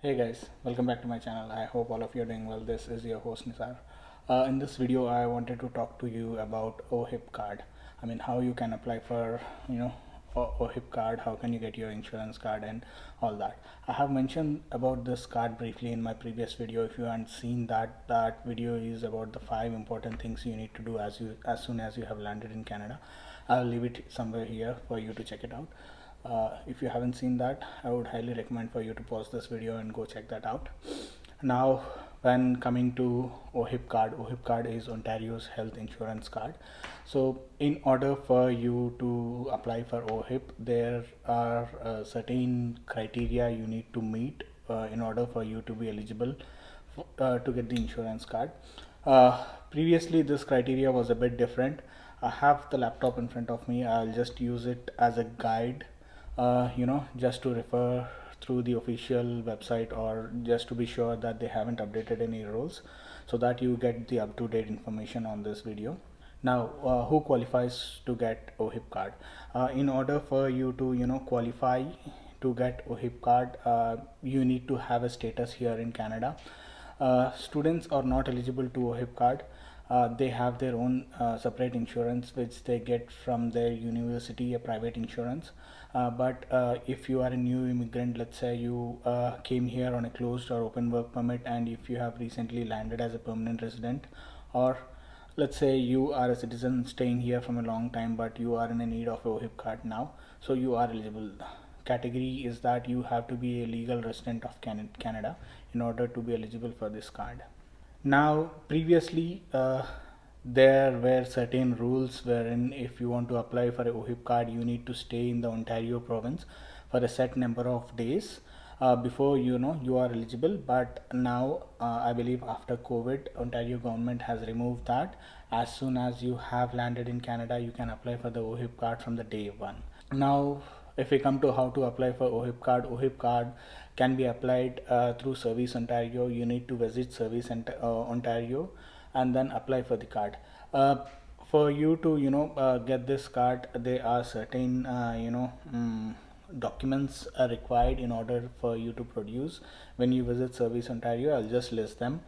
Hey guys, welcome back to my channel. I hope all of you are doing well. This is your host Nisar. In this video, I wanted to talk to you about OHIP card. I mean, how you can apply for, OHIP card, how can you get your insurance card and all that. I have mentioned about this card briefly in my previous video. If you haven't seen that video is about the 5 important things you need to do as soon as you have landed in Canada. I'll leave it somewhere here for you to check it out. If you haven't seen that, I would highly recommend for you to pause this video and go check that out. Now, when coming to OHIP card is Ontario's health insurance card. So in order for you to apply for OHIP, there are certain criteria you need to meet in order for you to be eligible to get the insurance card. Previously, this criteria was a bit different. I have the laptop in front of me. I'll just use it as a guide, just to refer through the official website, or just to be sure that they haven't updated any rules, so that you get the up-to-date information on this video. Now, who qualifies to get OHIP card? In order for you to qualify to get OHIP card, you need to have a status here in Canada. Students are not eligible to OHIP card. They have their own separate insurance which they get from their university, a private insurance. But if you are a new immigrant, let's say you came here on a closed or open work permit, and if you have recently landed as a permanent resident, or let's say you are a citizen staying here from a long time but you are in a need of a OHIP card now, so you are eligible. Category is that you have to be a legal resident of Canada in order to be eligible for this card. Now, previously, there were certain rules wherein if you want to apply for a OHIP card, you need to stay in the Ontario province for a set number of days before you are eligible. But now, I believe after COVID, Ontario government has removed that. As soon as you have landed in Canada, you can apply for the OHIP card from the day one. Now, if we come to how to apply for OHIP card can be applied through Service Ontario. You need to visit Service Ontario and then apply for the card. For you to get this card, there are certain documents are required in order for you to produce when you visit Service Ontario. I'll just list them.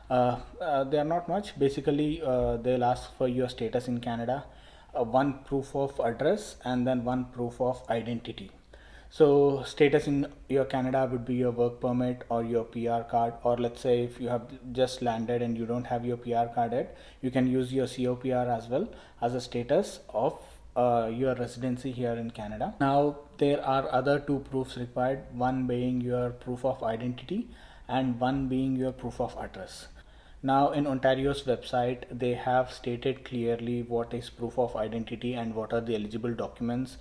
They are not much. Basically, they'll ask for your status in Canada, one proof of address, and then one proof of identity. So status in your Canada would be your work permit or your PR card, or let's say if you have just landed and you don't have your PR card yet, you can use your COPR as well as a status of your residency here in Canada. Now, there are other two proofs required, one being your proof of identity and one being your proof of address. Now, in Ontario's website, they have stated clearly what is proof of identity and what are the eligible documents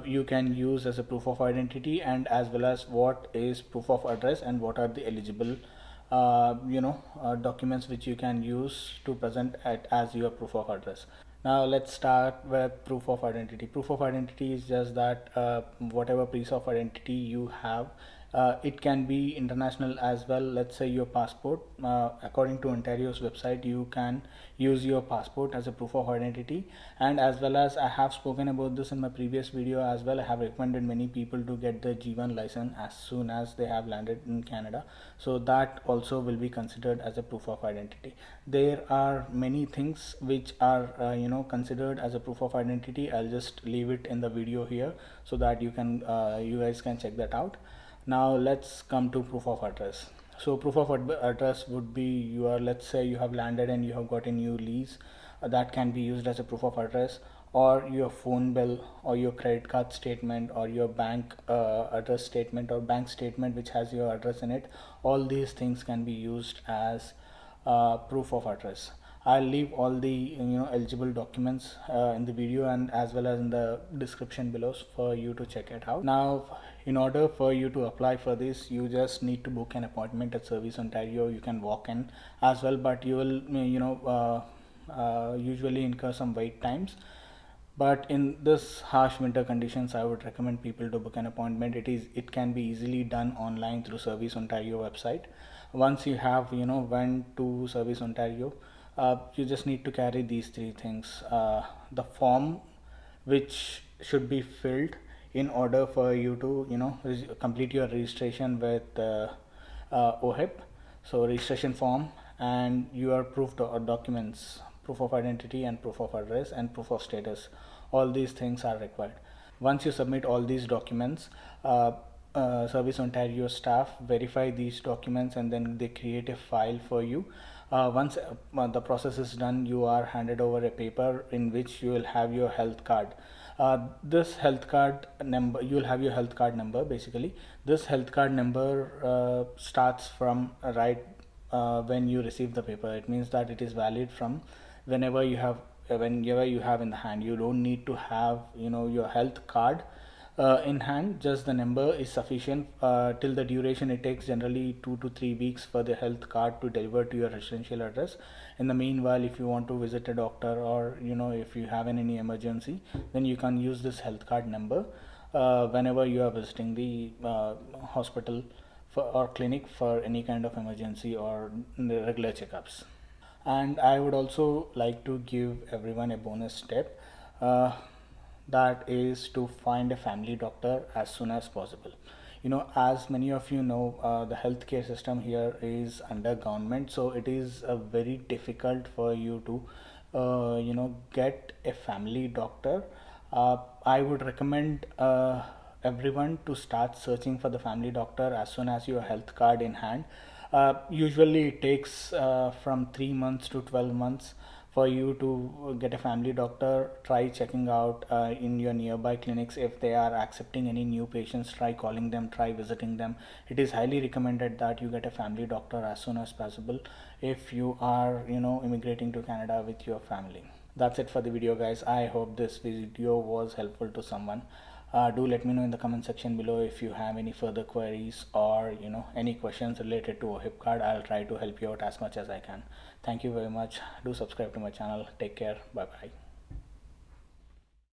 you can use as a proof of identity, and as well as what is proof of address and what are the eligible documents which you can use to present it as your proof of address. Now let's start with proof of identity. Proof of identity is just that whatever piece of identity you have, it can be international as well. Let's say your passport. According to Ontario's website, you can use your passport as a proof of identity, and as well as I have spoken about this in my previous video as well. I have recommended many people to get the G1 license as soon as they have landed in Canada, so that also will be considered as a proof of identity. There are many things which are considered as a proof of identity. I'll just leave it in the video here so that you guys can check that out. Now let's come to proof of address. So proof of address would be let's say you have landed and you have got a new lease, that can be used as a proof of address, or your phone bill or your credit card statement or your bank address statement or bank statement which has your address in it. All these things can be used as proof of address. I'll leave all the eligible documents in the video and as well as in the description below for you to check it out. Now, in order for you to apply for this, you just need to book an appointment at Service Ontario. You can walk in as well, but you will usually incur some wait times. But in this harsh winter conditions, I would recommend people to book an appointment. It can be easily done online through Service Ontario website. Once you have went to Service Ontario, you just need to carry these three things: the form which should be filled in order for you to complete your registration with OHIP. So registration form and your documents, proof of identity and proof of address and proof of status, all these things are required. Once you submit all these documents, Service Ontario staff verify these documents and then they create a file for you. Once the process is done, you are handed over a paper in which you will have your health card. This health card number, you will have your health card number. Basically, this health card number starts from when you receive the paper. It means that it is valid from whenever you have whenever you have in the hand. You don't need to have your health card in hand. Just the number is sufficient. Till the duration it takes generally 2 to 3 weeks for the health card to deliver to your residential address. In the meanwhile, if you want to visit a doctor, or if you have any emergency, then you can use this health card number whenever you are visiting the hospital or clinic for any kind of emergency or regular checkups. And I would also like to give everyone a bonus tip, uh, that is to find a family doctor as soon as possible. As many of you know, the healthcare system here is under government, so it is very difficult for you to get a family doctor. I would recommend everyone to start searching for the family doctor as soon as your health card in hand. Usually it takes from 3 months to 12 months for you to get a family doctor. Try checking out in your nearby clinics if they are accepting any new patients. Try calling them, try visiting them. It is highly recommended that you get a family doctor as soon as possible if you are immigrating to Canada with your family. That's it for the video, guys. I hope this video was helpful to someone. Do let me know in the comment section below if you have any further queries or any questions related to OHIP card. I'll try to help you out as much as I can. Thank you very much. Do subscribe to my channel. Take care. Bye bye.